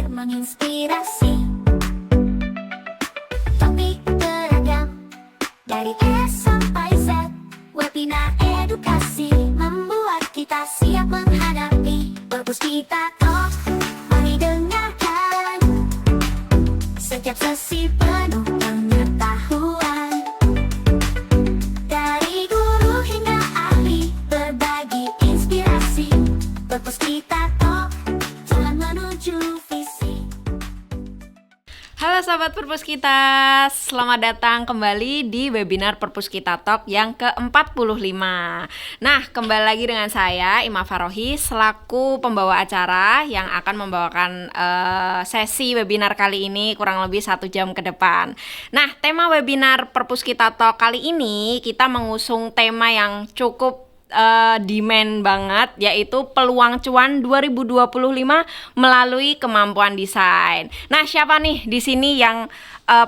hadir menginspirasi. Topik beragam dari S sampai Z. Webinar edukasi membuat kita siap menghadapi Perpuskita Talk. Mari dengarkan setiap sesi penuh pengetahuan dari guru hingga ahli berbagi inspirasi. Perpuskita Talk, jalan menuju visi. Halo Sobat Perpuskita, selamat datang kembali di webinar Perpuskita Talk yang ke-45. Nah, kembali lagi dengan saya, Ima Farohi, selaku pembawa acara yang akan membawakan sesi webinar kali ini kurang lebih 1 jam ke depan. Nah, tema webinar Perpuskita Talk kali ini kita mengusung tema yang cukup demand banget, yaitu peluang cuan 2025 melalui kemampuan desain. Nah, siapa nih di sini yang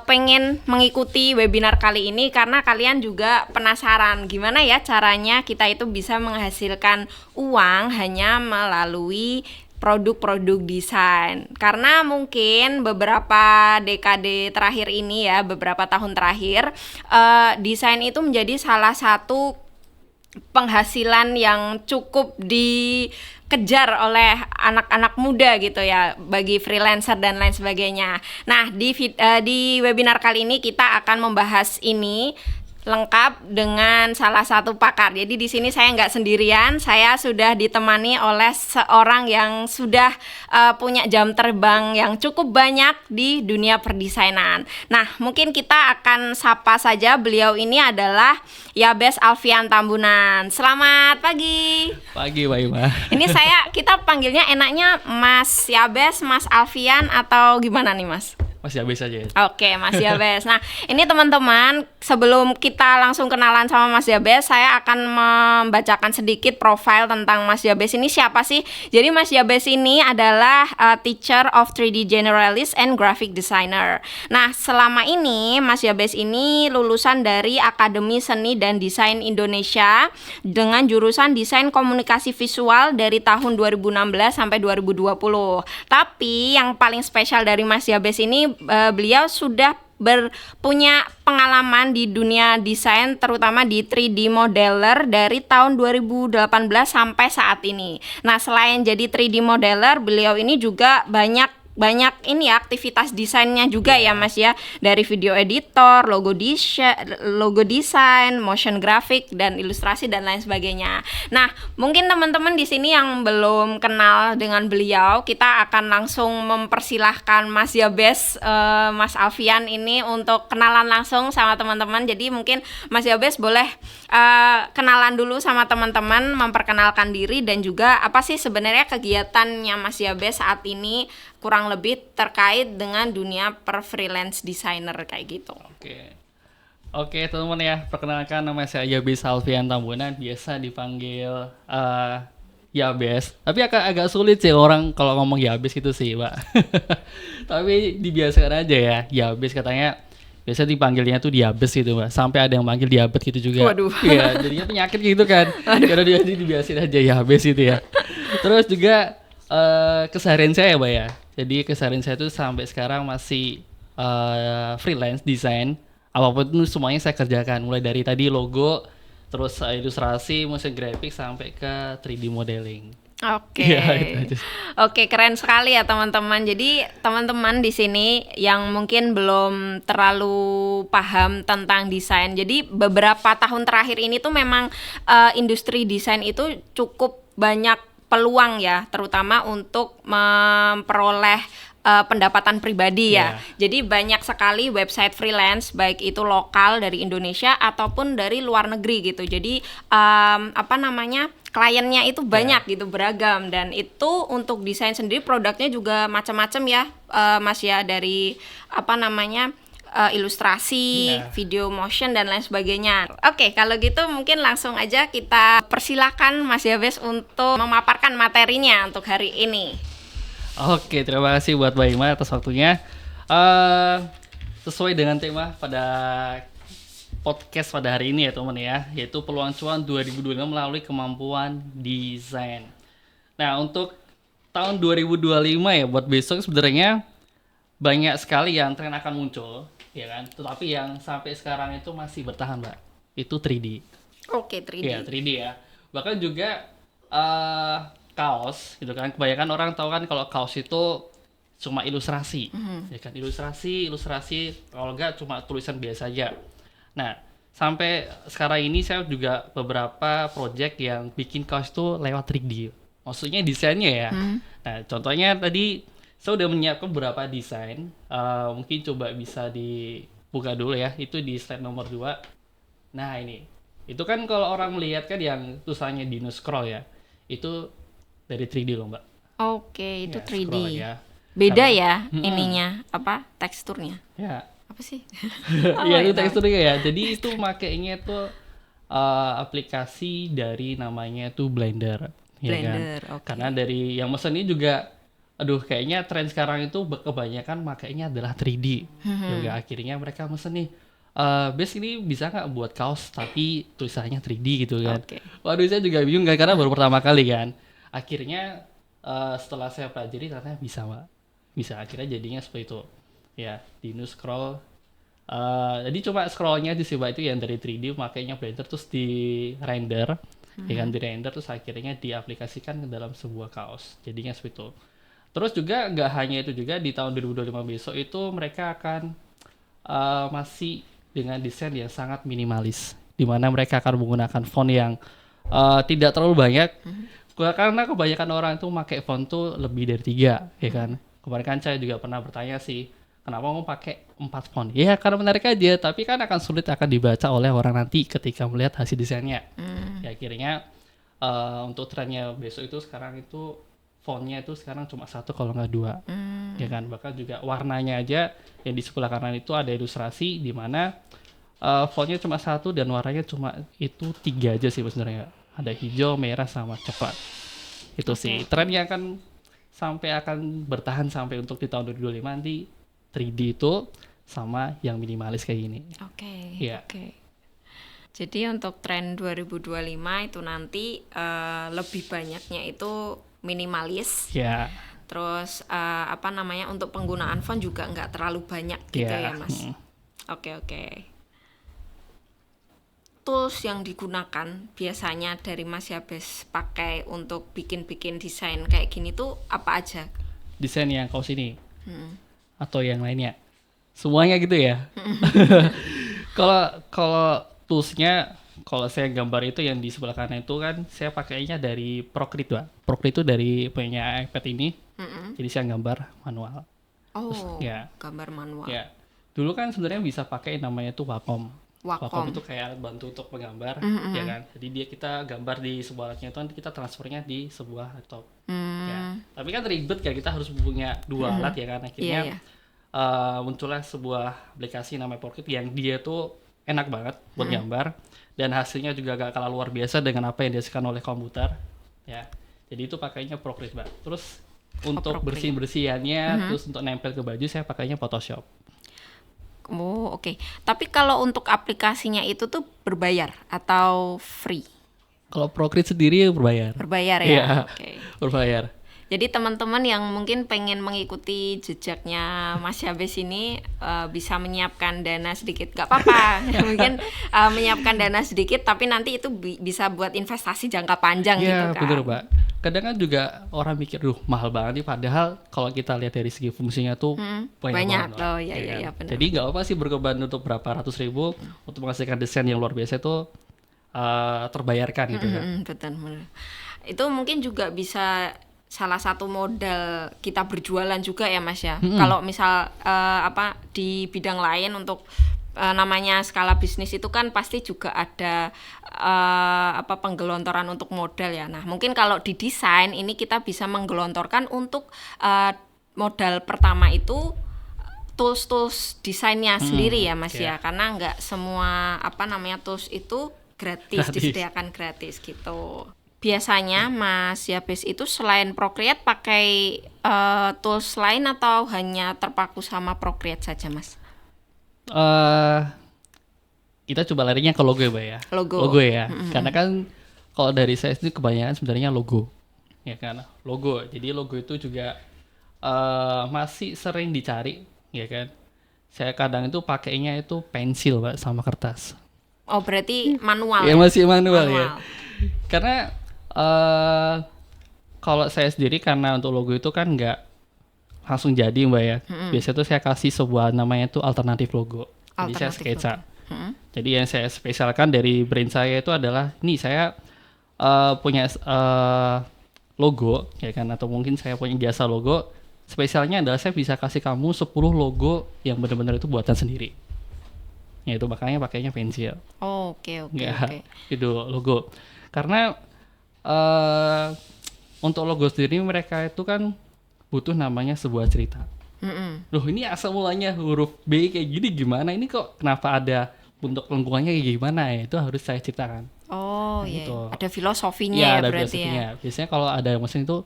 pengen mengikuti webinar kali ini karena kalian juga penasaran gimana ya caranya kita itu bisa menghasilkan uang hanya melalui produk-produk desain. Karena mungkin beberapa dekade terakhir ini ya, beberapa tahun terakhir, desain itu menjadi salah satu penghasilan yang cukup dikejar oleh anak-anak muda gitu ya, bagi freelancer dan lain sebagainya. Nah, di webinar kali ini kita akan membahas ini lengkap dengan salah satu pakar. Jadi di sini saya nggak sendirian, saya sudah ditemani oleh seorang yang sudah punya jam terbang yang cukup banyak di dunia perdesainan. Nah, mungkin kita akan sapa saja. Beliau ini adalah Yabes Alfian Tambunan. Selamat pagi. Pagi, Mbak Ima. Ini kita panggilnya enaknya Mas Yabes, Mas Alfian atau gimana nih Mas? Mas Yabes aja ya. Oke, Mas Yabes. Nah, ini teman-teman, sebelum kita langsung kenalan sama Mas Yabes, saya akan membacakan sedikit profil tentang Mas Yabes ini siapa sih. Jadi Mas Yabes ini adalah teacher of 3D generalist and graphic designer. Nah, selama ini Mas Yabes ini lulusan dari Akademi Seni dan Desain Indonesia dengan jurusan Desain Komunikasi Visual dari tahun 2016 sampai 2020. Tapi yang paling spesial dari Mas Yabes ini, beliau sudah punya pengalaman di dunia desain, terutama di 3D modeler dari tahun 2018 sampai saat ini. Nah, selain jadi 3D modeler, beliau ini juga banyak ini ya, aktivitas desainnya juga ya Mas ya, dari video editor, logo desain, motion graphic dan ilustrasi dan lain sebagainya. Nah, mungkin teman-teman di sini yang belum kenal dengan beliau, kita akan langsung mempersilahkan Mas Yabes, Mas Alfian ini untuk kenalan langsung sama teman-teman. Jadi mungkin Mas Yabes boleh kenalan dulu sama teman-teman, memperkenalkan diri dan juga apa sih sebenarnya kegiatannya Mas Yabes saat ini, kurang lebih terkait dengan dunia per freelance designer kayak gitu. Oke teman-teman ya, perkenalkan nama saya Yabes Alfian Tambunan, biasa dipanggil Yabes. Tapi agak sulit sih orang kalau ngomong Yabes gitu sih, Pak. Tapi dibiasakan aja ya, Yabes katanya. Biasa dipanggilnya tuh Diabes gitu, Mbak. Sampai ada yang panggil diabetes gitu juga. Waduh. Iya, jadinya penyakit gitu kan. Karena dia dibiasain aja Yabes gitu ya. Terus juga keseharian saya ya, Mbak ya. Jadi keseharian saya tuh sampai sekarang masih freelance design. Apapun itu semuanya saya kerjakan. Mulai dari tadi logo, terus ilustrasi, motion graphic, sampai ke 3D modeling. Oke. Ya, itu aja. Oke, keren sekali ya teman-teman. Jadi teman-teman di sini yang mungkin belum terlalu paham tentang desain. Jadi beberapa tahun terakhir ini tuh memang industri desain itu cukup banyak peluang ya, terutama untuk memperoleh pendapatan pribadi ya. Jadi banyak sekali website freelance, baik itu lokal dari Indonesia ataupun dari luar negeri gitu. Jadi kliennya itu banyak gitu, beragam, dan itu untuk desain sendiri produknya juga macam-macam ya, Mas ya, dari ilustrasi, video motion dan lain sebagainya. Oke, kalau gitu mungkin langsung aja kita persilakan Mas Yabes untuk memaparkan materinya untuk hari ini. Oke, terima kasih buat Mbak Ima atas waktunya. Sesuai dengan tema pada podcast pada hari ini ya teman ya, yaitu peluang cuan 2025 melalui kemampuan desain. Nah, untuk tahun 2025 ya buat besok sebenarnya banyak sekali yang tren akan muncul, ya kan? Tetapi yang sampai sekarang itu masih bertahan, Mbak. Itu 3D. Oke, 3D. Iya, 3D ya. Bahkan juga kaos gitu kan. Kebanyakan orang tahu kan kalau kaos itu cuma ilustrasi. Ya kan, ilustrasi kalau enggak cuma tulisan biasa aja. Nah, sampai sekarang ini saya juga beberapa project yang bikin kaos itu lewat 3D. Maksudnya desainnya ya. Nah, contohnya tadi saya udah menyiapkan beberapa desain. Mungkin coba bisa dibuka dulu ya. Itu di slide nomor 2. Nah, ini. Itu kan kalau orang melihat kan yang tulisannya Dino Scroll ya. Itu dari 3D loh, Mbak. Oke, itu Ya, 3D. scroll aja. Beda Karena- ya ininya, apa? Teksturnya. Ya. Apa sih? Iya, itu ya, teksturnya ya. Jadi itu makainya tuh aplikasi dari namanya tuh Blender. Ya kan? Blender, oke. Karena dari yang mesen ini juga aduh kayaknya tren sekarang itu kebanyakan makainya adalah 3D. Juga akhirnya mereka mesen nih Bes ini bisa nggak buat kaos tapi tulisannya 3D gitu kan. Oke. Waduh saya juga bingung kan karena baru pertama kali kan. Akhirnya setelah saya pelajari ternyata bisa, Mbak. Bisa, akhirnya jadinya seperti itu. Ya, Dino Scroll. Jadi coba scrollnya di Siba itu yang dari 3D makanya Blender terus di render. Ya kan, di render terus akhirnya diaplikasikan ke dalam sebuah kaos. Jadinya seperti itu. Terus juga nggak hanya itu juga di tahun 2025 besok itu mereka akan masih dengan desain yang sangat minimalis. Di mana mereka akan menggunakan font yang tidak terlalu banyak. Karena kebanyakan orang itu pakai font tuh lebih dari 3, ya kan. Kemarin kan saya juga pernah bertanya sih, kenapa mau pakai 4 font? Ya karena menarik aja, tapi kan akan sulit akan dibaca oleh orang nanti ketika melihat hasil desainnya. Ya akhirnya untuk trennya besok itu sekarang itu fontnya itu sekarang cuma 1 kalau nggak 2, ya kan. Bahkan juga warnanya aja yang di sebelah kanan itu ada ilustrasi di mana fontnya cuma 1 dan warnanya cuma itu 3 aja sih sebenarnya. Ada hijau, merah, sama coklat. Itu sih tren yang akan bertahan sampai untuk di tahun 2025 nanti 3D itu sama yang minimalis kayak gini. Oke. Iya. Oke. Jadi untuk tren 2025 itu nanti lebih banyaknya itu minimalis. Ya. Terus apa namanya, untuk penggunaan font juga nggak terlalu banyak gitu Ya. ya, Mas. Oke. Tools yang digunakan biasanya dari Mas Yabes pakai untuk bikin desain kayak gini tuh apa aja? Desain yang kaos ini atau yang lainnya, semuanya gitu ya. Kalau toolsnya, kalau saya gambar itu yang di sebelah kanan itu kan saya pakainya dari Procreate, Pak. Procreate itu dari punya iPad ini. Jadi saya gambar manual. Oh, ya. gambar manual. Ya. Dulu kan sebenarnya bisa pakai namanya tuh Wacom. Wacom. Itu kayak alat bantu untuk menggambar, ya kan. Jadi kita gambar di sebuah alatnya itu nanti kita transfernya di sebuah laptop. Ya. Tapi kan ribet kan, kita harus punya 2 alat ya kan. Akhirnya Iya. muncullah sebuah aplikasi namanya Procreate yang dia tuh enak banget buat gambar dan hasilnya juga gak kalah luar biasa dengan apa yang dihasilkan oleh komputer. Ya. Jadi itu pakainya Procreate, Mbak. Terus untuk Procreate. bersihannya, terus untuk nempel ke baju saya pakainya Photoshop. Oh, oke. Tapi kalau untuk aplikasinya itu tuh berbayar atau free? Kalau Procreate sendiri berbayar. Berbayar ya. Iya, Oke. berbayar. Jadi teman-teman yang mungkin pengen mengikuti jejaknya Mas Yabes ini bisa menyiapkan dana sedikit, nggak apa-apa. Mungkin menyiapkan dana sedikit, tapi nanti itu bisa buat investasi jangka panjang gitu Iya, kan. bener, Mbak. Kadang kan juga orang mikir, duh mahal banget nih. Padahal kalau kita lihat dari segi fungsinya tuh banyak. banget, Mbak. Oh, iya, Ya iya, kan? iya, benar. Jadi nggak apa sih berkorban untuk berapa ratus ribu untuk menghasilkan desain yang luar biasa itu terbayarkan gitu kan. Betul, benar. Itu mungkin juga bisa salah satu modal kita berjualan juga ya, Mas ya. Kalau misal apa di bidang lain untuk namanya skala bisnis itu kan pasti juga ada apa penggelontoran untuk modal ya. Nah, mungkin kalau di desain ini kita bisa menggelontorkan untuk modal pertama itu tools desainnya sendiri ya, Mas ya. Karena nggak semua apa namanya tools itu gratis, disediakan gratis gitu. Biasanya Mas Yabes itu selain Procreate pakai tools lain atau hanya terpaku sama Procreate saja, Mas? Kita coba larinya ke logo ya, Mbak ya. Logo. Ya. Karena kan kalau dari saya itu kebanyakan sebenarnya logo. ya kan, logo. Jadi logo itu juga masih sering dicari, ya kan. Saya kadang itu pakainya itu pensil, Pak, sama kertas. Oh, berarti manual Ya ya? masih manual ya. Manual. Karena kalau saya sendiri karena untuk logo itu kan nggak langsung jadi, Mbak ya. Biasanya tuh saya kasih sebuah namanya itu alternatif logo. Jadi saya Alternatif sketsa. Mm-mm. Jadi yang saya spesialkan dari brand saya itu adalah ini saya punya logo ya kan, atau mungkin saya punya jasa logo. Spesialnya adalah saya bisa kasih kamu 10 logo yang benar-benar itu buatan sendiri. Ya itu makanya pakainya pensil. Oh, oke. Nggak itu logo. Karena untuk logo sendiri mereka itu kan butuh namanya sebuah cerita. Mm-mm. Loh ini asal mulanya huruf B kayak gini gimana? Ini kok kenapa ada bentuk lengkungannya kayak gimana ya? Itu harus saya ceritakan. Oh, Nah, iya. gitu. Ada filosofinya Iya, ya ada berarti filosofinya. ya. Biasanya kalau ada mesin itu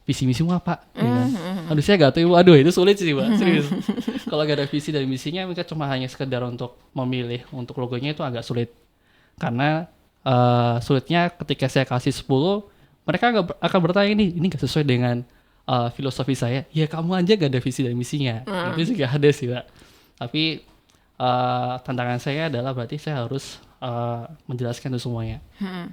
visi misimu apa? Ya kan? Aduh saya gak tahu, aduh itu sulit sih, Mbak. Serius. Kalau gak ada visi dan misinya, mereka cuma hanya sekedar untuk memilih untuk logonya itu agak sulit. Karena sulitnya ketika saya kasih 10, mereka akan bertanya ini gak sesuai dengan filosofi saya. Ya kamu aja gak ada visi dan misinya. Itu sih gak ada sih, Mbak. Tapi tantangan saya adalah berarti saya harus menjelaskan itu semuanya.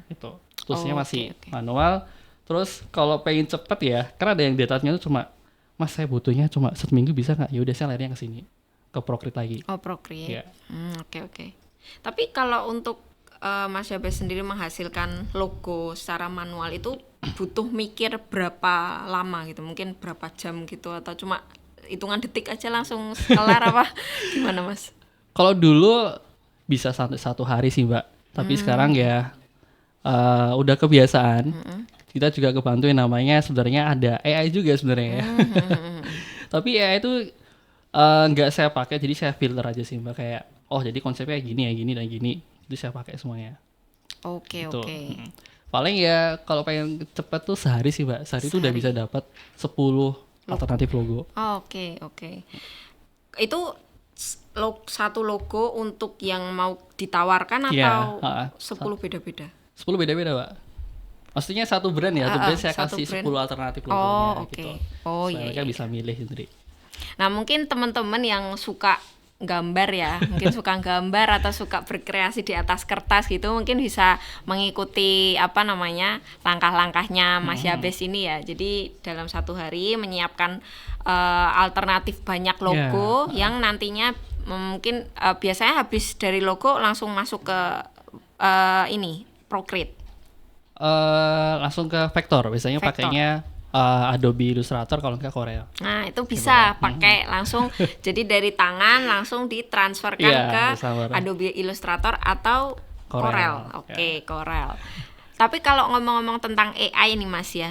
Itu tulisnya Oh, masih oke. manual. Terus kalau pengen cepet ya, karena ada yang deadline-nya tuh cuma, Mas saya butuhnya cuma 1 minggu bisa nggak? Ya udah saya larinya ke sini, ke Procreate lagi. Oh, Procreate. Iya. Oke. Tapi kalau untuk Mas Yabes sendiri menghasilkan logo secara manual itu butuh mikir berapa lama gitu? Mungkin berapa jam gitu, atau cuma hitungan detik aja langsung kelar apa? Gimana, Mas? Kalau dulu bisa sampai 1 hari sih, Mbak. Tapi sekarang ya udah kebiasaan. Kita juga kebantu yang namanya sebenarnya ada AI juga sebenarnya ya. Tapi AI itu nggak saya pakai, jadi saya filter aja sih, Mbak. Kayak oh jadi konsepnya gini ya, gini dan gini. Itu saya pakai semuanya. Oke. Tuh. Paling ya kalau pengen cepet tuh sehari sih, Mbak. Sehari itu udah bisa dapat 10 alternatif logo. Oke. Itu satu logo untuk yang mau ditawarkan Iya, atau 10 beda-beda? 10 beda-beda, Pak. Maksudnya satu brand ya, satu brand saya satu kasih brand. 10 alternatif logonya Oh, oke. gitu. Oh, Supaya iya, mereka iya. bisa milih sendiri. Nah, mungkin teman-teman yang suka gambar ya, mungkin suka gambar atau suka berkreasi di atas kertas gitu, mungkin bisa mengikuti langkah-langkahnya Mas Yabes ini ya. Jadi dalam 1 hari menyiapkan alternatif banyak logo yang nantinya mungkin biasanya habis dari logo langsung masuk ke ini Procreate. Langsung ke Vector, biasanya Vector. pakainya Adobe Illustrator kalau enggak Corel. Nah, itu bisa pakai langsung. Jadi dari tangan langsung ditransferkan Iya, ke sama. Adobe Illustrator atau Corel. Corel. Oke, Corel. Tapi kalau ngomong-ngomong tentang AI nih, Mas ya.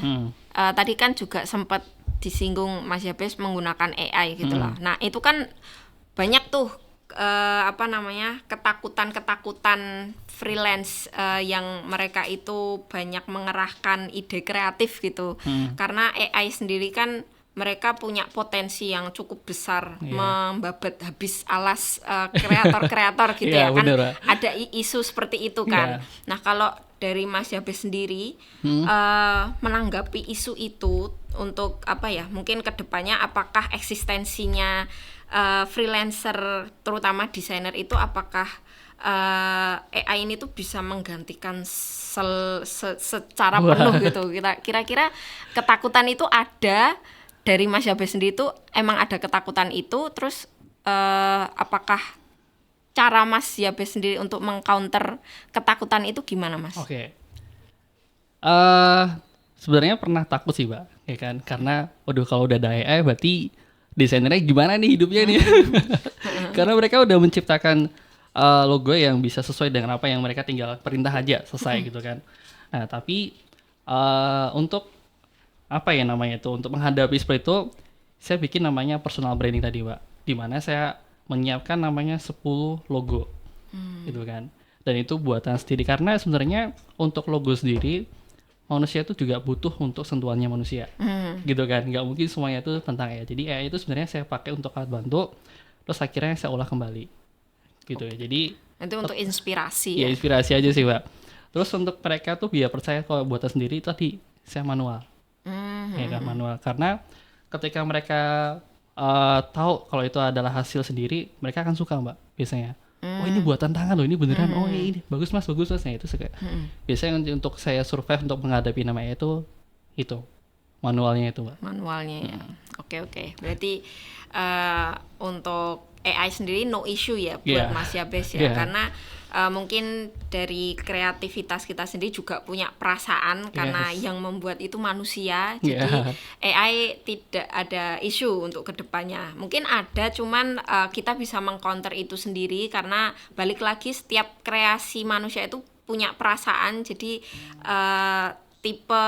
Tadi kan juga sempat disinggung Mas Yabes menggunakan AI gitu loh. Nah, itu kan banyak tuh ketakutan freelance yang mereka itu banyak mengerahkan ide kreatif gitu. Karena AI sendiri kan mereka punya potensi yang cukup besar membabat habis alas kreator-kreator gitu Iya, ya kan. bener, Pak. Ada isu seperti itu kan. Iya. Nah, kalau dari Mas Yabes sendiri menanggapi isu itu untuk mungkin kedepannya apakah eksistensinya freelancer terutama desainer itu apakah AI ini tuh bisa menggantikan secara penuh gitu. Kira-kira ketakutan itu ada dari Mas Yabes sendiri itu emang ada ketakutan itu, terus apakah cara Mas Yabes sendiri untuk mengcounter ketakutan itu gimana, Mas? Oke. Sebenarnya pernah takut sih, Mbak, ya kan? Karena waduh kalau udah ada AI berarti desainernya gimana nih hidupnya nih? Karena mereka udah menciptakan logo yang bisa sesuai dengan apa yang mereka tinggal perintah aja selesai gitu kan. Nah, tapi untuk untuk menghadapi seperti itu, saya bikin namanya personal branding tadi, Mbak. Di mana saya menyiapkan namanya 10 logo. Gitu kan. Dan itu buatan sendiri karena sebenarnya untuk logo sendiri manusia itu juga butuh untuk sentuhannya manusia. Gitu kan. Nggak mungkin semuanya itu tentang AI. Jadi AI itu sebenarnya saya pakai untuk alat bantu, terus akhirnya saya olah kembali. Gitu ya. Jadi Itu untuk inspirasi ya ya. inspirasi aja sih, Mbak. Terus untuk mereka tuh biar percaya kalau buatan sendiri tadi saya manual. Hmm. Ya kan, manual. Karena ketika mereka tahu kalau itu adalah hasil sendiri, mereka akan suka, Mbak, biasanya. Oh, ini buatan tangan loh, ini beneran. Oh, ini bagus Mas, bagus Mas. Nah, itu suka. Biasanya untuk saya survive untuk menghadapi namanya itu manualnya itu, Mbak. Manualnya ya. Oke. Berarti untuk AI sendiri no issue ya buat Iya. Mas Yabes ya, Iya. karena mungkin dari kreativitas kita sendiri juga punya perasaan karena Yes. yang membuat itu manusia. Iya. Jadi AI tidak ada isu untuk kedepannya. Mungkin ada, cuman kita bisa mengcounter itu sendiri karena balik lagi setiap kreasi manusia itu punya perasaan. Jadi tipe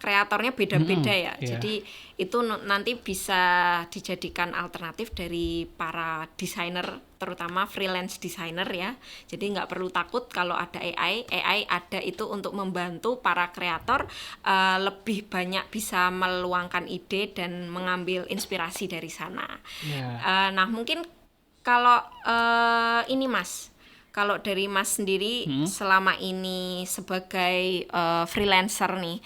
kreatornya beda-beda ya. Iya. Jadi itu nanti bisa dijadikan alternatif dari para desainer, terutama freelance designer ya. Jadi nggak perlu takut kalau ada AI ada itu untuk membantu para kreator lebih banyak bisa meluangkan ide dan mengambil inspirasi dari sana. Iya. Nah mungkin kalau ini Mas, kalau dari Mas sendiri selama ini sebagai freelancer nih,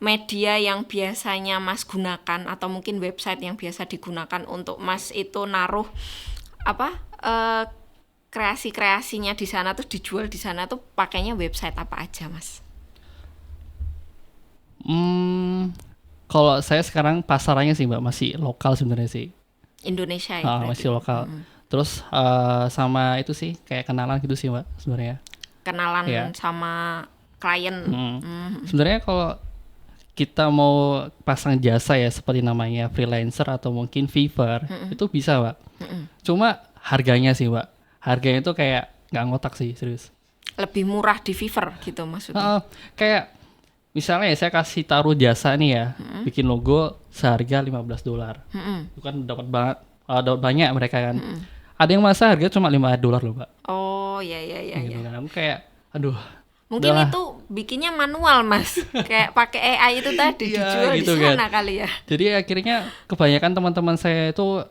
media yang biasanya Mas gunakan atau mungkin website yang biasa digunakan untuk Mas itu naruh kreasi-kreasinya di sana tuh dijual di sana tuh pakainya website apa aja Mas? Kalau saya sekarang pasarannya sih, Mbak, masih lokal sebenarnya sih. Indonesia ya berarti? Masih lokal. Terus sama itu sih kayak kenalan gitu sih, Mbak, sebenarnya. Kenalan Iya. sama klien. Sebenarnya kalau kita mau pasang jasa ya seperti namanya freelancer atau mungkin Fiverr, itu bisa, Mbak. Cuma harganya sih, Mbak. Harganya itu kayak nggak ngotak sih, serius. Lebih murah di Fiverr gitu maksudnya? Kayak misalnya ya saya kasih taruh jasa nih ya, bikin logo seharga $15. Itu kan dapat banyak mereka kan. Ada yang masa harga cuma $5 loh, Mbak. Oh ya. Gitu kan. Kayak aduh. Mungkin udahlah. itu bikinnya manual Mas, kayak pakai AI itu tadi Iya, dijual gitu di sana kan. kali ya. Jadi akhirnya kebanyakan teman-teman saya itu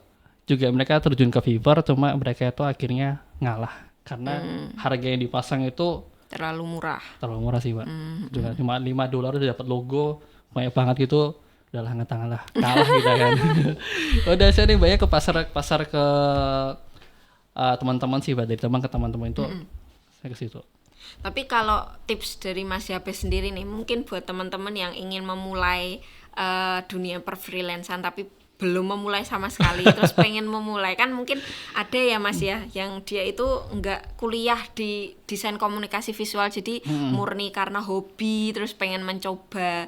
juga mereka terjun ke Fiverr, cuma mereka itu akhirnya ngalah karena harga yang dipasang itu Terlalu murah. terlalu murah sih, Pak. Juga cuma $5 udah dapat logo banyak banget gitu. Udahlah angkat tangan lah, kalah kita kan. Udah saya nih banyak ke pasar ke teman-teman sih, Pak, dari teman ke teman-teman itu saya ke situ. Tapi kalau tips dari Mas Yabes sendiri nih, mungkin buat teman-teman yang ingin memulai dunia perfreelancean tapi belum memulai sama sekali, terus pengen memulai, kan mungkin ada ya Mas ya, yang dia itu nggak kuliah di desain komunikasi visual, jadi murni karena hobi, terus pengen mencoba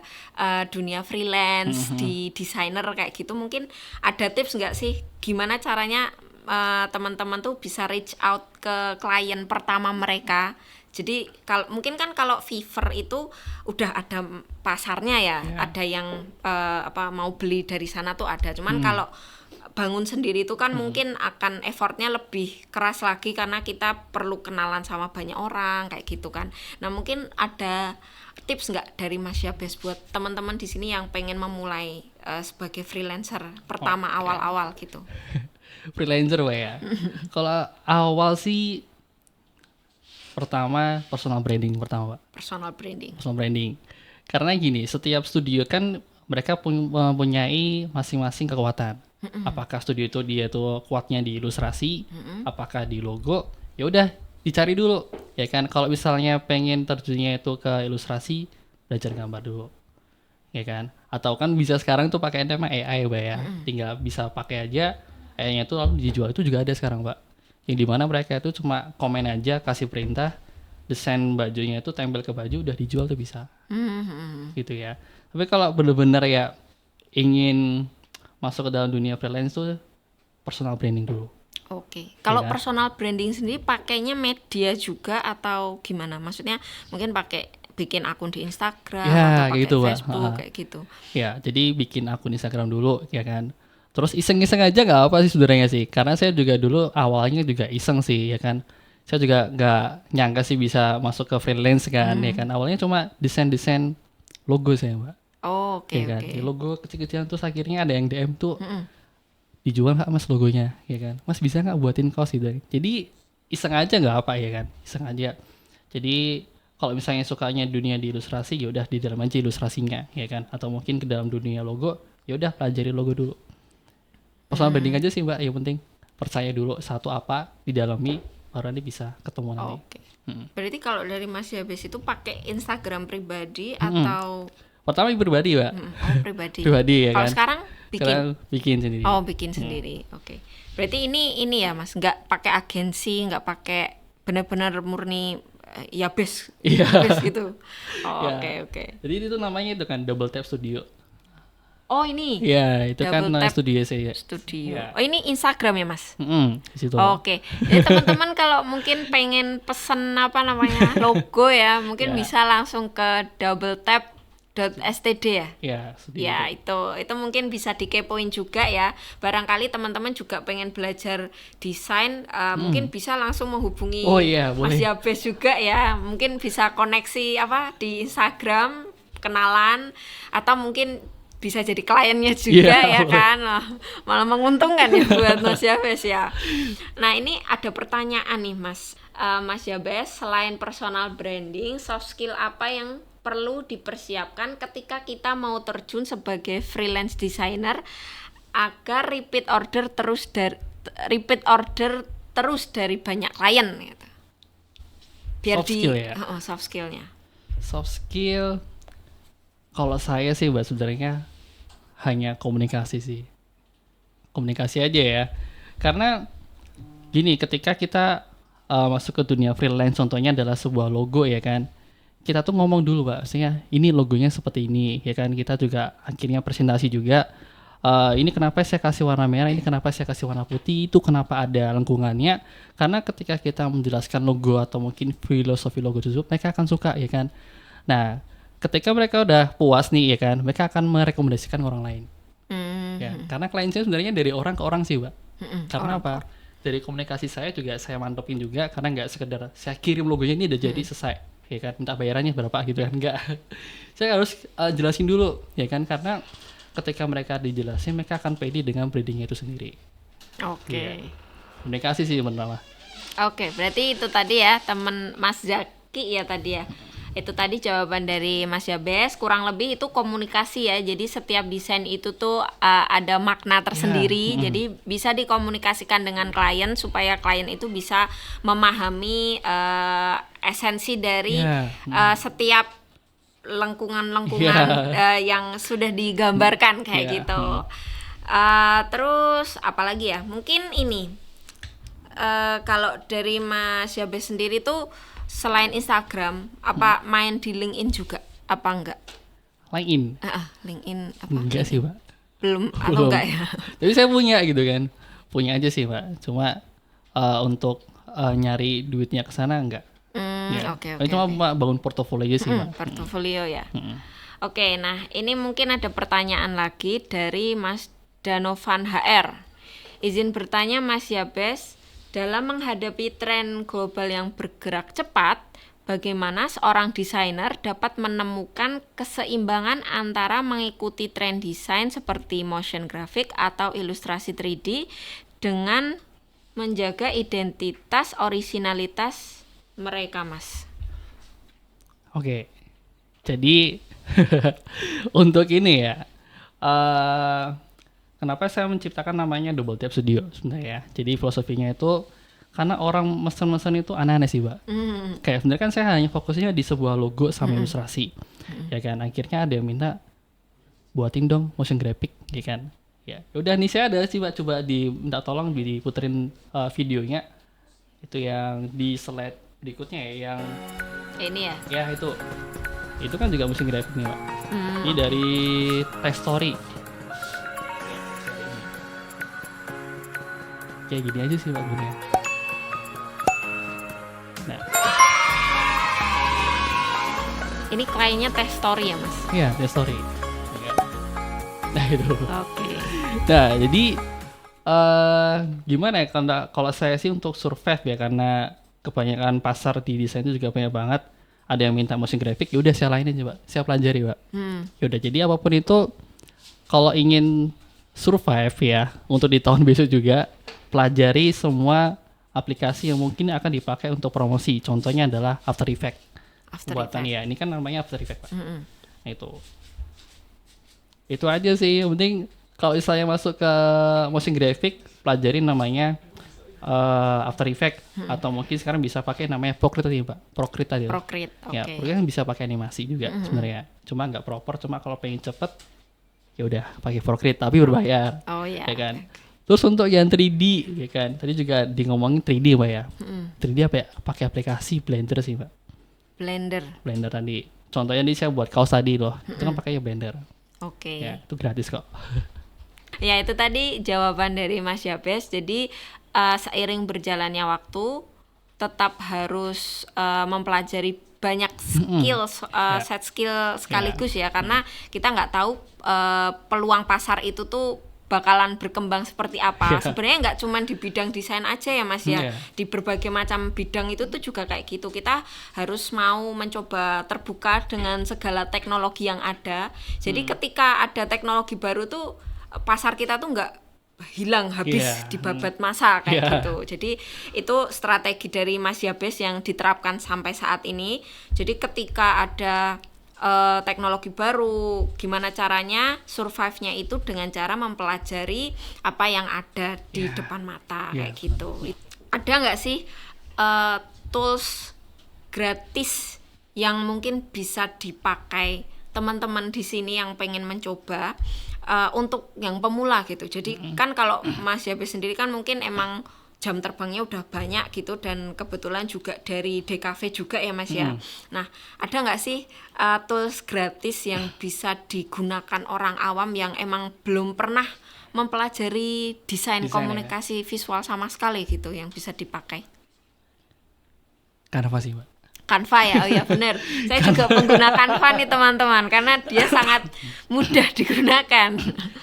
dunia freelance di desainer kayak gitu. Mungkin ada tips nggak sih gimana caranya teman-teman tuh bisa reach out ke klien pertama mereka? Jadi mungkin kan kalau Fiverr itu udah ada pasarnya ya, ada yang mau beli dari sana tuh ada. Cuman kalau bangun sendiri itu kan mungkin akan effortnya lebih keras lagi karena kita perlu kenalan sama banyak orang kayak gitu kan. Nah mungkin ada tips nggak dari Mas Yabes buat teman-teman di sini yang pengen memulai sebagai freelancer pertama awal-awal gitu? Freelancer, Pak, ya. Kalau awal sih pertama personal branding pertama, Pak. Personal branding. Personal branding. Karena gini, setiap studio kan mereka mempunyai masing-masing kekuatan. Apakah studio itu dia tuh kuatnya di ilustrasi, apakah di logo, ya udah dicari dulu. Ya kan, kalau misalnya pengen terjunnya itu ke ilustrasi, belajar gambar dulu. Ya kan? Atau kan bisa sekarang tuh pakai nama AI, Mbak, ya. Tinggal bisa pakai aja AI-nya itu lalu dijual, itu juga ada sekarang, Mbak. Yang dimana mereka itu cuma komen aja, kasih perintah, desain bajunya itu tempel ke baju, udah dijual tuh bisa. Gitu ya. Tapi kalau benar-benar ya ingin masuk ke dalam dunia freelance tuh personal branding dulu. Oke. Kalau Iya. personal branding sendiri pakainya media juga atau gimana? Maksudnya mungkin pakai bikin akun di Instagram Ya, atau pakai gitu, Mbak. Facebook kayak gitu. Ya, jadi bikin akun Instagram dulu, ya kan. Terus iseng-iseng aja nggak apa sih sebenarnya sih. Karena saya juga dulu awalnya juga iseng sih, ya kan. Saya juga nggak nyangka sih bisa masuk ke freelance kan, ya kan. Awalnya cuma desain-desain logo saya, Mbak. Oh, oke Ya kan. oke. Di logo kecil-kecilan terus akhirnya ada yang DM tuh, dijual nggak Mas logonya, ya kan. Mas bisa nggak buatin kaos gitu. Jadi iseng aja nggak apa, ya kan. Iseng aja. Jadi Kalau misalnya sukanya dunia di ilustrasi, ya udah di dalam aja ilustrasinya, ya kan? Atau mungkin ke dalam dunia logo, ya udah pelajari logo dulu. Personal branding aja sih Mbak, yang penting percaya dulu satu apa, didalami, baru nanti bisa ketemu nanti. Oke. Berarti kalau dari Mas Yabes itu pakai Instagram pribadi atau Pertama pribadi Mbak, pribadi? pribadi ya Kalau kan? sekarang bikin? Sekarang bikin sendiri. Oh, bikin sendiri. Oke. Berarti ini ya Mas, nggak pakai agensi, nggak pakai benar-benar murni Yabes, Iya. Yabes gitu. Oh, Ya. oke. Jadi itu namanya itu kan Double Tap Studio. Oh, ini Iya, itu kan Double Tap studio saya. Studio. Ya. Oh, ini Instagram ya Mas? Di situ. Oke, jadi teman-teman kalau mungkin pengen pesen apa namanya logo ya, mungkin Ya. bisa langsung ke doubletap.std ya. Ya, studio. Ya itu mungkin bisa dikepoin juga ya. Barangkali teman-teman juga pengen belajar desain, mungkin bisa langsung menghubungi Oh iya, boleh. Mas Yabes juga ya. Mungkin bisa koneksi apa di Instagram, kenalan, atau mungkin bisa jadi kliennya juga Iya, ya boleh. kan. Malah menguntungkan ya buat Mas Yabes ya. Nah ini ada pertanyaan nih Mas. Mas Yabes, selain personal branding, soft skill apa yang perlu dipersiapkan ketika kita mau terjun sebagai freelance designer agar repeat order terus dari banyak klien gitu. Biar Soft skill ya? Soft skillnya. Soft skill, kalau saya sih Mbak sebenarnya hanya komunikasi sih. Komunikasi aja ya. Karena gini, ketika kita masuk ke dunia freelance, contohnya adalah sebuah logo ya kan. Kita tuh ngomong dulu Mbak, maksudnya ini logonya seperti ini ya kan. Kita juga akhirnya presentasi juga. Ini kenapa saya kasih warna merah, ini kenapa saya kasih warna putih, itu kenapa ada lengkungannya. Karena ketika kita menjelaskan logo atau mungkin filosofi logo tersebut, mereka akan suka ya kan. Nah, ketika mereka udah puas nih ya kan, mereka akan merekomendasikan orang lain. Ya, karena klien saya sebenarnya dari orang ke orang sih Mbak. Karena apa? Dari komunikasi saya juga saya mantepin juga, karena nggak sekedar saya kirim logonya ini udah jadi selesai. Ya kan, minta bayarannya berapa gitu kan, enggak. Saya harus jelasin dulu ya kan, karena ketika mereka dijelasin, mereka akan pede dengan brandingnya itu sendiri. Oke. Komunikasi sih benar lah. Oke, berarti itu tadi ya teman Mas Zaki ya tadi ya. Itu tadi jawaban dari Mas Yabes, kurang lebih itu komunikasi ya. Jadi setiap desain itu tuh ada makna tersendiri. Jadi bisa dikomunikasikan dengan klien supaya klien itu bisa memahami esensi dari setiap lengkungan-lengkungan yang sudah digambarkan kayak gitu. Terus apalagi ya? Mungkin ini kalau dari Mas Yabes sendiri tuh selain Instagram, apa main di LinkedIn juga? Apa enggak? LinkedIn? LinkedIn apa? Enggak sih Mbak. Belum atau enggak ya? Tapi saya punya gitu kan. Punya aja sih Mbak. Cuma untuk nyari duitnya ke sana enggak. Oke. Cuma bangun portofolio aja sih Mbak. Portofolio ya. Oke, nah ini mungkin ada pertanyaan lagi dari Mas Danovan HR. Izin bertanya Mas Yabes, dalam menghadapi tren global yang bergerak cepat, bagaimana seorang desainer dapat menemukan keseimbangan antara mengikuti tren desain seperti motion graphic atau ilustrasi 3D dengan menjaga identitas originalitas mereka, Mas? Oke. Jadi untuk ini ya, kenapa saya menciptakan namanya Double Tap Studio sebenarnya ya. Jadi filosofinya itu karena orang mesen-mesen itu aneh-aneh sih Mbak. Kayak sebenarnya kan saya hanya fokusnya di sebuah logo sama ilustrasi. Ya kan, akhirnya ada yang minta buatin dong motion graphic, ya kan. Ya udah nih saya ada sih Mbak, coba minta tolong diputerin videonya. Itu yang di slide berikutnya ya, yang ini ya. Ya itu kan juga motion graphic nih Mbak. Ini dari Text Story. Kayak gini aja sih Mbak gunanya. Nah, ini kliennya Text Story ya Mas? iya Text Story. Nah itu. Oke. Nah jadi gimana ya, kalau saya sih untuk survive ya, karena kebanyakan pasar di desain itu juga banyak banget. Ada yang minta motion graphic, ya udah saya lainin coba, saya pelajari Mbak. Ya udah, jadi apapun itu kalau ingin survive ya untuk di tahun besok juga, pelajari semua aplikasi yang mungkin akan dipakai untuk promosi. Contohnya adalah After Effects. After buatan Effects. ya. Ini kan namanya After Effects, Pak. Mm-mm. Nah, itu aja sih. Yang penting kalau misalnya masuk ke motion graphic, pelajarin namanya After Effects atau mungkin sekarang bisa pakai namanya Procreate tadi, Pak. Procreate tadi. Procreate, oke. Ya, Procreate kan bisa pakai animasi juga sebenarnya. Cuma nggak proper. Cuma kalau pengen cepet, ya udah pakai Procreate tapi berbayar. Oh ya. Ya kan. Terus untuk yang 3D, ya kan. Tadi juga di ngomongin 3D, Mbak ya. 3D apa ya? Pakai aplikasi Blender sih, Mbak. Blender. Blender tadi. Contohnya nih saya buat kaos tadi loh. Itu kan pakainya Blender. Oke. Ya, itu gratis kok. Ya, itu tadi jawaban dari Mas Yabes. Jadi seiring berjalannya waktu tetap harus mempelajari banyak skill, set skill sekaligus ya, karena kita nggak tahu peluang pasar itu tuh bakalan berkembang seperti apa. Sebenarnya nggak cuma di bidang desain aja ya Mas ya, di berbagai macam bidang itu tuh juga kayak gitu. Kita harus mau mencoba terbuka dengan segala teknologi yang ada. Jadi ketika ada teknologi baru tuh pasar kita tuh nggak hilang habis dibabat masa kayak gitu. Jadi itu strategi dari Mas Yabes yang diterapkan sampai saat ini. Jadi ketika ada teknologi baru, gimana caranya survive-nya itu dengan cara mempelajari apa yang ada di depan mata kayak gitu. Ada nggak sih tools gratis yang mungkin bisa dipakai teman-teman di sini yang pengen mencoba untuk yang pemula gitu. Jadi kan kalau Mas Yabes sendiri kan mungkin emang jam terbangnya udah banyak gitu, dan kebetulan juga dari DKV juga ya Mas ya. Nah, ada nggak sih tools gratis yang bisa digunakan orang awam yang emang belum pernah mempelajari desain komunikasi visual sama sekali gitu yang bisa dipakai? Canva sih, Mbak. Canva ya, oh ya benar. Saya juga pengguna Canva nih teman-teman, karena dia sangat mudah digunakan.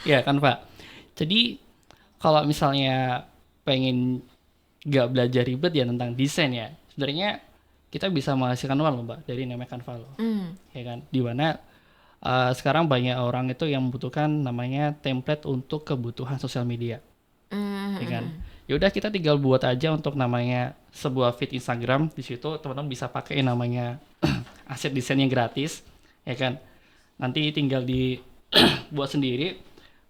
Ya, Canva. Jadi kalau misalnya pengen nggak belajar ribet ya tentang desain ya, sebenarnya kita bisa menghasilkan uang loh Mbak dari namanya Canva loh. Ya kan, dimana sekarang banyak orang itu yang membutuhkan namanya template untuk kebutuhan sosial media. Ya kan, ya udah kita tinggal buat aja untuk namanya sebuah feed Instagram. Di situ teman-teman bisa pakai namanya aset desain yang gratis, ya kan. Nanti tinggal dibuat sendiri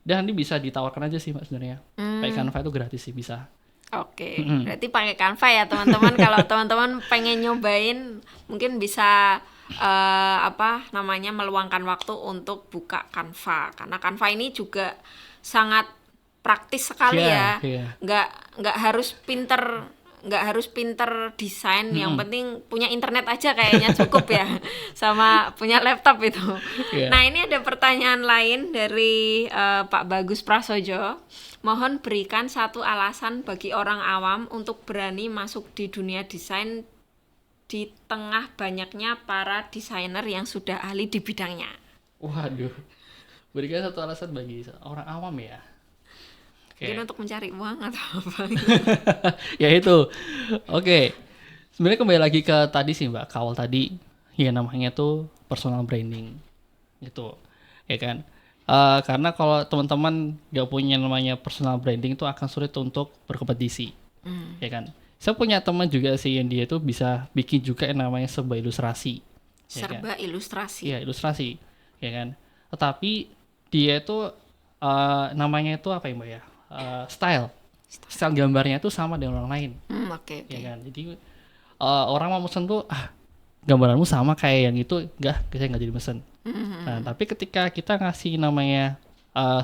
dan nanti bisa ditawarkan aja sih Mbak sebenarnya. Pakai Canva itu gratis sih, bisa. Oke, berarti pakai Canva ya teman-teman. Kalau teman-teman pengen nyobain, mungkin bisa meluangkan waktu untuk buka Canva, karena Canva ini juga sangat praktis sekali ya. Nggak harus pinter desain, yang penting punya internet aja kayaknya cukup ya, sama punya laptop itu. Nah, ini ada pertanyaan lain dari Pak Bagus Prasojo. Mohon berikan satu alasan bagi orang awam untuk berani masuk di dunia desain di tengah banyaknya para desainer yang sudah ahli di bidangnya. Waduh, berikan satu alasan bagi orang awam ya. Mungkin untuk mencari uang atau apa? Ya itu. Oke. Sebenarnya kembali lagi ke tadi sih Mbak, kawal tadi ya, namanya tuh personal branding. Gitu. Ya kan? Karena kalau teman-teman gak punya namanya personal branding itu akan sulit untuk berkompetisi. Ya kan? Saya punya teman juga sih yang dia tuh bisa bikin juga yang namanya sebuah ilustrasi. Serba ilustrasi. Iya, ilustrasi. Ya kan? Tetapi dia itu namanya itu apa ya Mbak ya? Style gambarnya itu sama dengan orang lain. Oke. Ya kan? Jadi orang mau mesen tuh gambaranmu sama kayak yang itu, saya nggak jadi mesen. Nah, tapi ketika kita ngasih namanya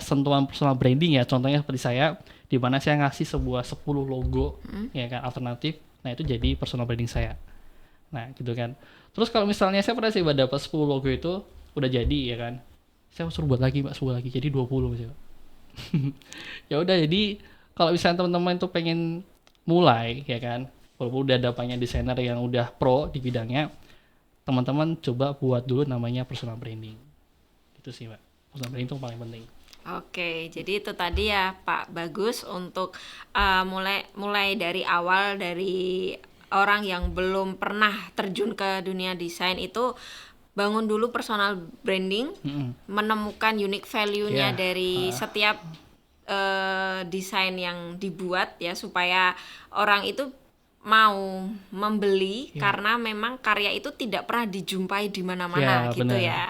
sentuhan personal branding ya, contohnya seperti saya, di mana saya ngasih sebuah 10 logo ya kan, alternatif. Nah, itu jadi personal branding saya. Nah, gitu kan. Terus kalau misalnya saya pernah sih dapat 10 logo itu udah jadi ya kan, saya suruh buat lagi Mbak, 10 lagi jadi 20 Mas. Ya udah, jadi kalau misalnya teman-teman itu pengen mulai ya kan, walaupun udah ada banyak desainer yang udah pro di bidangnya, teman-teman coba buat dulu namanya personal branding. Itu sih Mbak, personal branding itu paling penting. Oke, jadi itu tadi ya Pak Bagus, untuk mulai dari awal, dari orang yang belum pernah terjun ke dunia desain itu bangun dulu personal branding, menemukan unique value-nya dari setiap desain yang dibuat ya, supaya orang itu mau membeli Iya. karena memang karya itu tidak pernah dijumpai di mana-mana Ya, gitu benar. ya.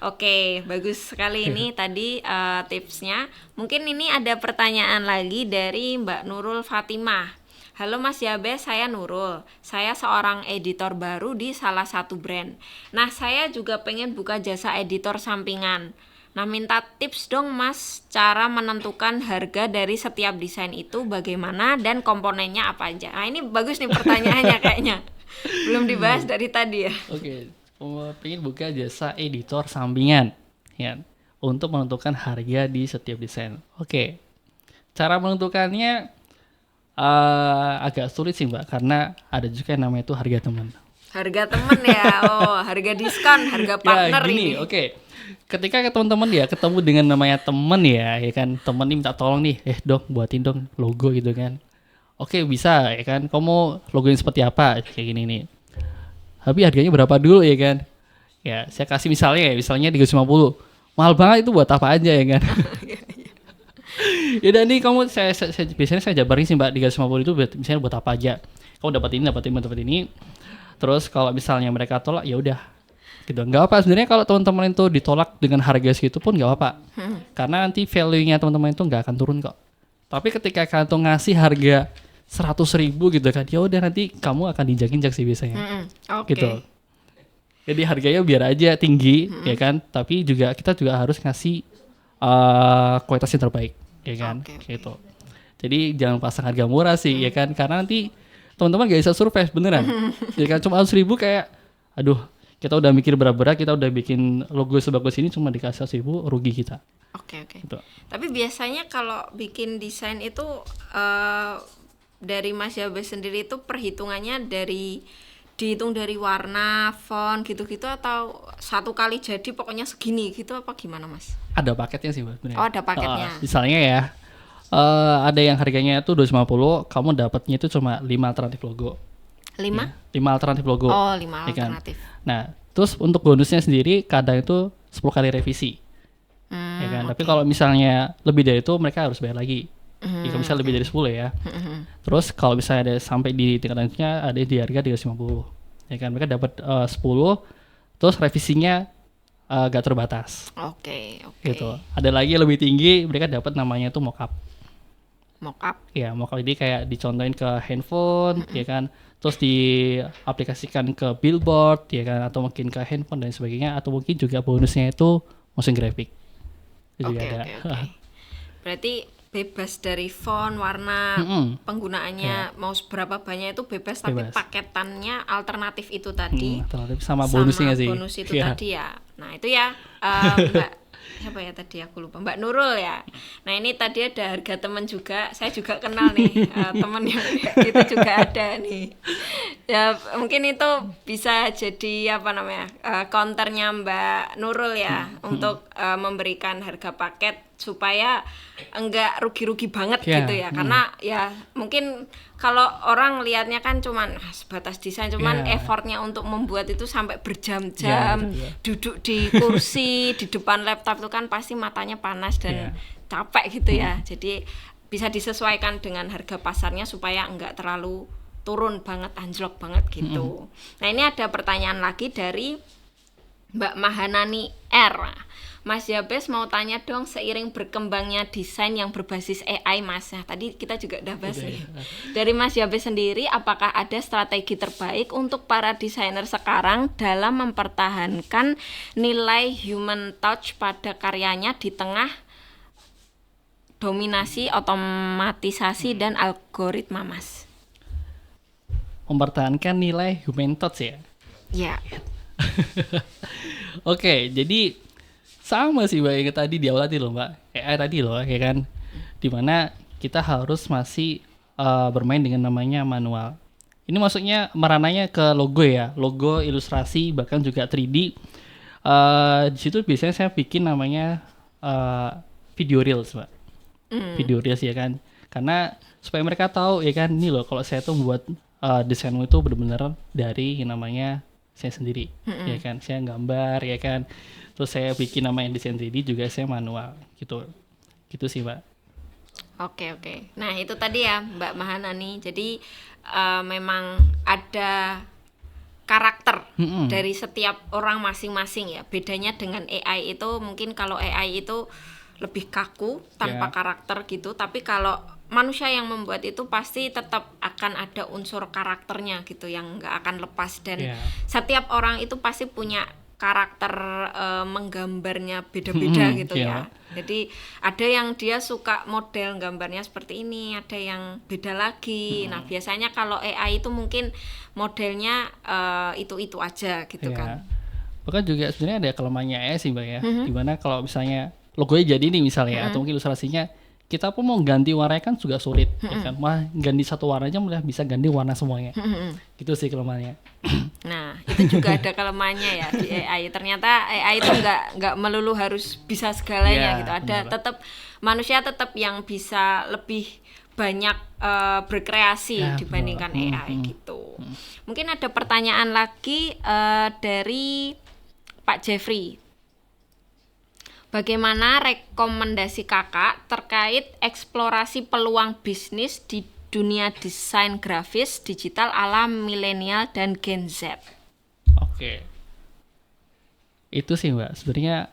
Oke, bagus sekali ini tadi tipsnya. Mungkin ini ada pertanyaan lagi dari Mbak Nurul Fatimah. Halo Mas Yabes, saya Nurul. Saya seorang editor baru di salah satu brand. Nah, saya juga pengen buka jasa editor sampingan. Nah, minta tips dong Mas, cara menentukan harga dari setiap desain itu bagaimana dan komponennya apa aja. Nah, ini bagus nih pertanyaannya kayaknya. Belum dibahas dari tadi ya. Oke, pengen buka jasa editor sampingan ya untuk menentukan harga di setiap desain. Oke, cara menentukannya agak sulit sih Mbak, karena ada juga yang namanya itu harga teman. Harga temen ya, oh harga diskon, harga partner Ya gini, ini. oke. Ketika teman-teman ya ketemu dengan namanya temen ya kan, temen nih minta tolong nih, dong buatin dong logo gitu kan. Oke bisa ya kan, kamu mau logo yang seperti apa kayak gini nih. Tapi harganya berapa dulu ya kan? Ya saya kasih misalnya 350. Mahal banget itu buat apa aja ya kan? Ya udah nih kamu biasanya saya jabarin sih Mbak, 350 itu misalnya buat apa aja. Kamu dapat ini. Terus kalau misalnya mereka tolak ya udah gitu, nggak apa sebenarnya. Kalau teman-teman itu ditolak dengan harga segitu pun nggak apa, karena nanti value-nya teman-teman itu nggak akan turun kok. Tapi ketika kalian tuh ngasih harga 100.000 gitu kan, ya udah nanti kamu akan diinjak-injak sih biasanya. Oke. Gitu. Jadi harganya biar aja tinggi ya kan, tapi kita juga harus ngasih kualitas yang terbaik ya kan. Oke. Gitu. Jadi jangan pasang harga murah sih ya kan, karena nanti teman-teman gak bisa survive beneran. Ya kan, cuma 100.000 kayak aduh, kita udah mikir berat-berat, kita udah bikin logo sebagus ini cuma dikasih 100.000, rugi kita. Oke. Gitu. Tapi biasanya kalau bikin desain itu dari Mas Yabes sendiri itu perhitungannya dihitung dari warna, font gitu-gitu, atau satu kali jadi pokoknya segini gitu, apa gimana Mas? Ada paketnya sih Mbak sebenarnya. Oh, ada paketnya. Misalnya ya, ada yang harganya itu 250, kamu dapatnya itu cuma 5 alternatif logo. 5? Ya, 5 alternatif logo. Oh, 5 ya kan? alternatif. Nah, terus untuk bonusnya sendiri kadang itu 10 kali revisi. Ya kan? Tapi kalau misalnya lebih dari itu mereka harus bayar lagi. Jika misalnya lebih dari 10 ya. Terus kalau misalnya ada sampai di tingkat lanjutnya ada di harga 350. Ya kan? Mereka dapat 10, terus revisinya gak terbatas. Oke. Gitu. Ada lagi yang lebih tinggi, mereka dapat namanya itu mockup. Mockup. Ya, mockup ini kayak dicontohin ke handphone, ya kan, terus diaplikasikan ke billboard, ya kan, atau mungkin ke handphone dan sebagainya, atau mungkin juga bonusnya itu motion graphic. Itu juga ada. Oke. Berarti bebas dari font, warna, penggunaannya mau seberapa banyak itu bebas, tapi Bebas. paketannya alternatif itu tadi. Alternatif sama bonusnya sih. Bonus itu Iya. tadi ya. Nah, itu ya Mbak siapa ya tadi, aku lupa, Mbak Nurul ya. Nah, ini tadi ada harga teman juga, saya juga kenal nih teman yang kayak gitu juga ada nih. Ya mungkin itu bisa jadi apa namanya counternya Mbak Nurul ya, untuk memberikan harga paket supaya enggak rugi-rugi banget gitu ya. Karena ya mungkin kalau orang lihatnya kan cuman sebatas desain, cuman effortnya untuk membuat itu sampai berjam-jam, duduk di kursi di depan laptop itu kan pasti matanya panas dan capek gitu ya. Jadi bisa disesuaikan dengan harga pasarnya supaya enggak terlalu turun banget, anjlok banget gitu. Nah, ini ada pertanyaan lagi dari Mbak Mahanani R. Mas Yabes mau tanya dong, seiring berkembangnya desain yang berbasis AI Mas. Nah, tadi kita juga udah bahas nih. Dari Mas Yabes sendiri, apakah ada strategi terbaik untuk para desainer sekarang dalam mempertahankan nilai human touch pada karyanya di tengah dominasi otomatisasi dan algoritma Mas? Mempertahankan nilai human touch ya. Ya. Oke, jadi sama sih Mbak yang tadi di awal tadi loh Mbak, AI tadi loh ya kan, dimana kita harus masih bermain dengan namanya manual. Ini maksudnya merananya ke logo ya, logo, ilustrasi, bahkan juga 3D. Di situ biasanya saya bikin namanya video reels Mbak, video reels ya kan, karena supaya mereka tahu ya kan, ini loh kalau saya tuh membuat desainmu itu benar-benar dari yang namanya saya sendiri, ya kan, saya gambar ya kan. Terus saya bikin namanya desain 3D juga saya manual gitu sih Mbak. Oke. Nah, itu tadi ya Mbak Mahanani. Jadi memang ada karakter Mm-mm. dari setiap orang masing-masing ya. Bedanya dengan AI itu mungkin kalau AI itu lebih kaku tanpa Ya. karakter gitu, tapi kalau manusia yang membuat itu pasti tetap akan ada unsur karakternya gitu yang nggak akan lepas, dan Ya. setiap orang itu pasti punya karakter menggambarnya beda-beda Mm-mm, gitu ya. ya. Jadi ada yang dia suka model gambarnya seperti ini, ada yang beda lagi. Nah, biasanya kalau AI itu mungkin modelnya itu aja gitu Ya. kan. Bahkan juga sebenarnya ada kelemahannya sih Mbak ya. Dimana kalau misalnya logonya jadi nih misalnya atau mungkin ilustrasinya kita pun mau ganti warnanya kan juga sulit ya kan. Wah, ganti satu warna aja malah bisa ganti warna semuanya. Gitu sih kelemahannya. Nah, itu juga ada kelemahannya ya di AI. Ternyata AI itu nggak melulu harus bisa segalanya Ya, gitu. Ada benar. tetap manusia tetap yang bisa lebih banyak berkreasi Ya, dibandingkan benar. AI gitu. Mungkin ada pertanyaan lagi dari Pak Jeffrey. Bagaimana rekomendasi kakak terkait eksplorasi peluang bisnis di dunia desain grafis digital ala milenial dan Gen Z? Oke. Itu sih Mbak, sebenarnya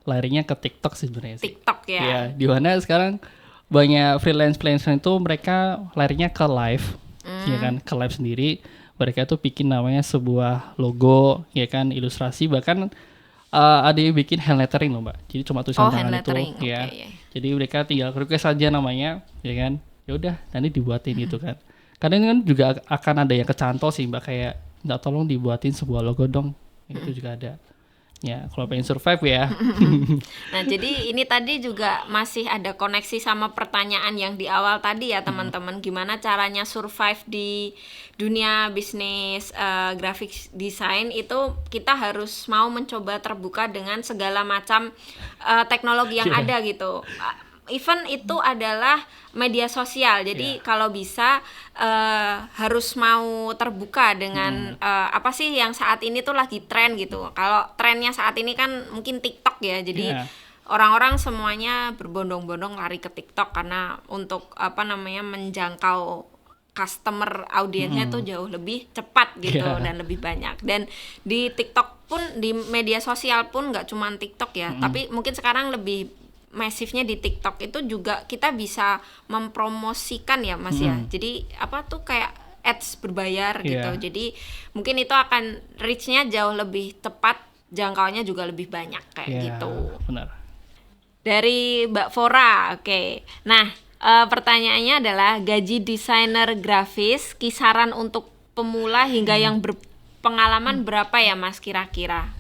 larinya ke TikTok sih sebenarnya sih. TikTok ya. Ya, di mana sekarang banyak freelance itu mereka larinya ke live, ya kan, ke live sendiri. Mereka tuh bikin namanya sebuah logo, ya kan, ilustrasi, bahkan ada yang bikin hand lettering loh Mbak. Jadi cuma tulisan Oh, hand tangan itu, lettering, ya. oke, ya. Jadi mereka tinggal request saja namanya, ya kan. Ya udah, nanti dibuatin gitu kan. Kadang kan juga akan ada yang kecantol sih Mbak, kayak minta tolong dibuatin sebuah logo dong. Itu juga ada. Ya, kalau pengen survive ya. Nah, jadi ini tadi juga masih ada koneksi sama pertanyaan yang di awal tadi ya teman-teman. Gimana caranya survive di dunia bisnis graphic design itu kita harus mau mencoba terbuka dengan segala macam teknologi yang Iya. ada gitu. Even itu adalah media sosial. Jadi kalau bisa harus mau terbuka dengan apa sih yang saat ini tuh lagi tren gitu. Kalau trennya saat ini kan mungkin TikTok ya. Jadi Iya. orang-orang semuanya berbondong-bondong lari ke TikTok karena untuk apa namanya menjangkau customer audiensnya tuh jauh lebih cepat gitu Iya. dan lebih banyak. Dan di TikTok pun, di media sosial pun nggak cuma TikTok ya, tapi mungkin sekarang lebih masifnya di TikTok itu juga kita bisa mempromosikan ya Mas ya. Jadi apa tuh kayak ads berbayar gitu. Iya. Jadi mungkin itu akan reach-nya jauh lebih tepat, jangkauannya juga lebih banyak kayak Ya, gitu. benar. Dari Mbak Fora, oke. Nah, pertanyaannya adalah gaji desainer grafis kisaran untuk pemula hingga yang berpengalaman berapa ya Mas kira-kira?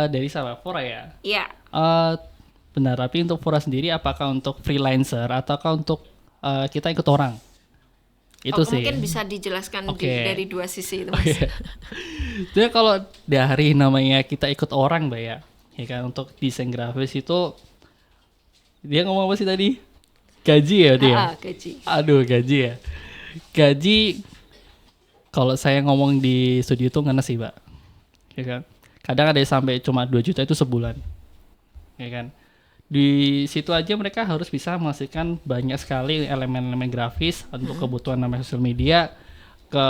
Dari sahabat Fora ya. Iya. Benar, tapi untuk Fora sendiri apakah untuk freelancer ataukah untuk kita ikut orang? Itu sih. Mungkin bisa dijelaskan Oke. dari dua sisi itu Mas. Oke. Jadi kalau dari namanya kita ikut orang Mbak ya kan, untuk desain grafis itu dia ngomong apa sih tadi? Gaji ya dia? Gaji. Aduh, gaji ya. Gaji kalau saya ngomong di studio itu ngenes sih, Mbak. Ya kan? Kadang ada yang sampai cuma 2 juta itu sebulan. Ya kan? Di situ aja mereka harus bisa menghasilkan banyak sekali elemen-elemen grafis untuk kebutuhan namanya sosial media, ke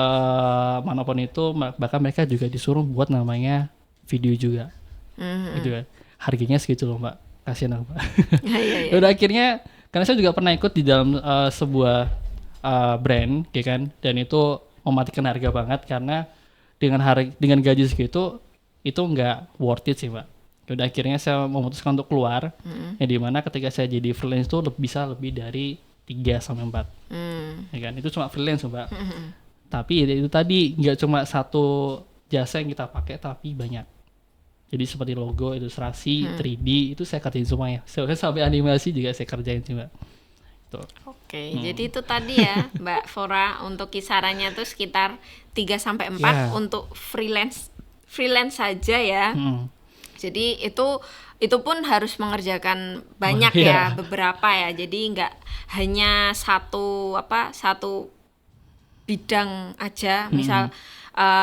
manapun itu, bahkan mereka juga disuruh buat namanya video juga. Gitu kan. Harganya segitu loh, Mbak. Kasihan aku, Mbak. Iya. Udah akhirnya, karena saya juga pernah ikut di dalam sebuah brand, ya kan, dan itu mematikan harga banget karena dengan gaji segitu itu nggak worth it sih Mbak. Udah akhirnya saya memutuskan untuk keluar, ya dimana ketika saya jadi freelance itu bisa lebih dari 3 sampai 4, ya kan, itu cuma freelance Mbak. Tapi itu tadi nggak cuma satu jasa yang kita pakai, tapi banyak. Jadi seperti logo, ilustrasi, 3D itu saya kerjain semuanya. Sampai animasi juga saya kerjain sih Mbak. Tuh. Oke, jadi itu tadi ya Mbak Fora untuk kisarannya tuh sekitar 3 sampai 4 Ya. untuk freelance saja ya. Jadi itu pun harus mengerjakan banyak Iya. ya, beberapa ya. Jadi nggak hanya satu bidang aja. Misal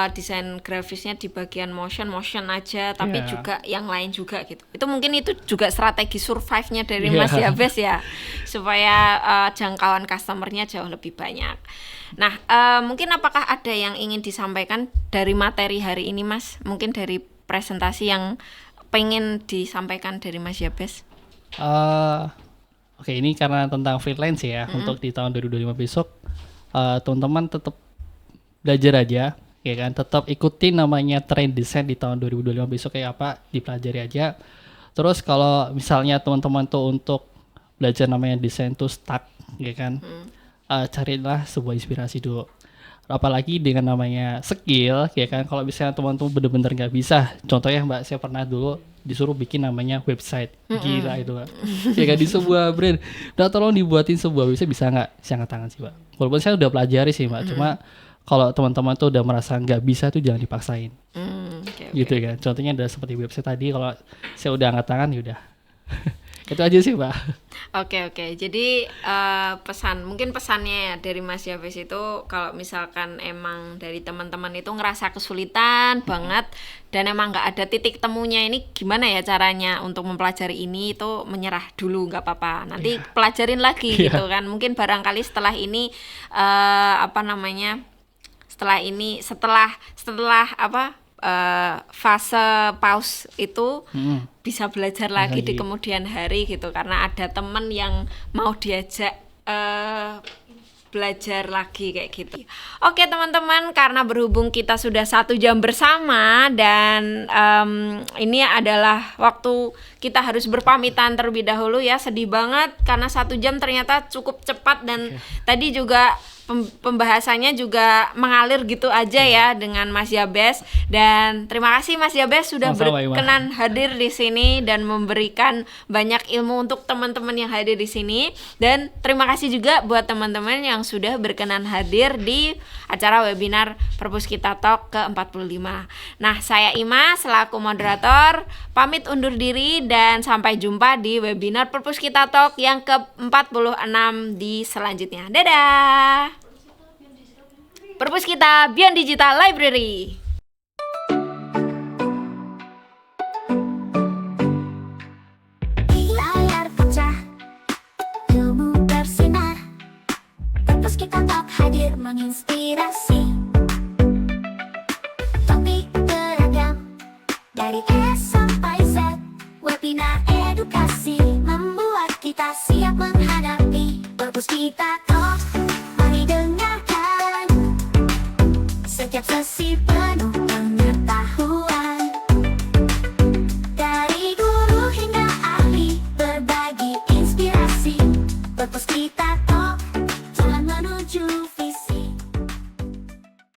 desain grafisnya di bagian motion aja, tapi Iya. juga yang lain juga gitu. Itu mungkin itu juga strategi survive-nya dari Iya. Mas Yabes ya, supaya jangkauan customernya jauh lebih banyak. Nah, mungkin apakah ada yang ingin disampaikan dari materi hari ini, Mas? Mungkin dari presentasi yang pengen disampaikan dari Mas Yabes? Oke, ini karena tentang freelance ya, untuk di tahun 2025 besok, teman-teman tetap belajar aja, ya kan, tetap ikutin namanya tren desain di tahun 2025 besok kayak apa, dipelajari aja. Terus kalau misalnya teman-teman tuh untuk belajar namanya desain tuh stuck, ya kan, carilah sebuah inspirasi dulu. Apalagi dengan namanya skill, ya kan, kalau misalnya teman-teman bener-bener nggak bisa, contohnya Mbak, saya pernah dulu disuruh bikin namanya website, gila itu Mbak, ya kan, di sebuah brand, nah tolong dibuatin sebuah website, bisa nggak? Saya angkat tangan sih Mbak, walaupun saya udah pelajari sih Mbak, cuma kalau teman-teman tuh udah merasa nggak bisa tuh jangan dipaksain, Oke. gitu kan. Contohnya ada seperti website tadi, kalau saya udah angkat tangan ya udah. Itu aja sih Mbak. Oke. Jadi mungkin pesannya ya dari Mas Yabes itu, kalau misalkan emang dari teman-teman itu ngerasa kesulitan banget dan emang nggak ada titik temunya, ini gimana ya caranya untuk mempelajari ini, itu menyerah dulu nggak apa-apa. Nanti pelajarin lagi gitu kan. Mungkin barangkali setelah ini setelah fase pause itu bisa belajar lagi di kemudian hari gitu, karena ada temen yang mau diajak belajar lagi kayak gitu. Oke teman-teman, karena berhubung kita sudah 1 jam bersama dan ini adalah waktu kita harus berpamitan terlebih dahulu ya. Sedih banget karena 1 jam ternyata cukup cepat, dan tadi juga pembahasannya juga mengalir gitu aja ya dengan Mas Yabes. Dan terima kasih Mas Yabes sudah Sama-sama, Ima. berkenan hadir di sini dan memberikan banyak ilmu untuk teman-teman yang hadir di sini. Dan terima kasih juga buat teman-teman yang sudah berkenan hadir di acara webinar Perpuskita Talk ke-45. Nah, saya Ima selaku moderator pamit undur diri dan sampai jumpa di webinar Perpuskita Talk yang ke-46 di selanjutnya. Dadah. Perpuskita Beyond Digital Library. Di layar kaca, ilmu bersinar. Perpuskita Talk hadir menginspirasi. Topik beragam, dari S sampai Z. Webinar edukasi membuat kita siap menghadapi Perpuskita Talk. Mari dengarkan setiap sesi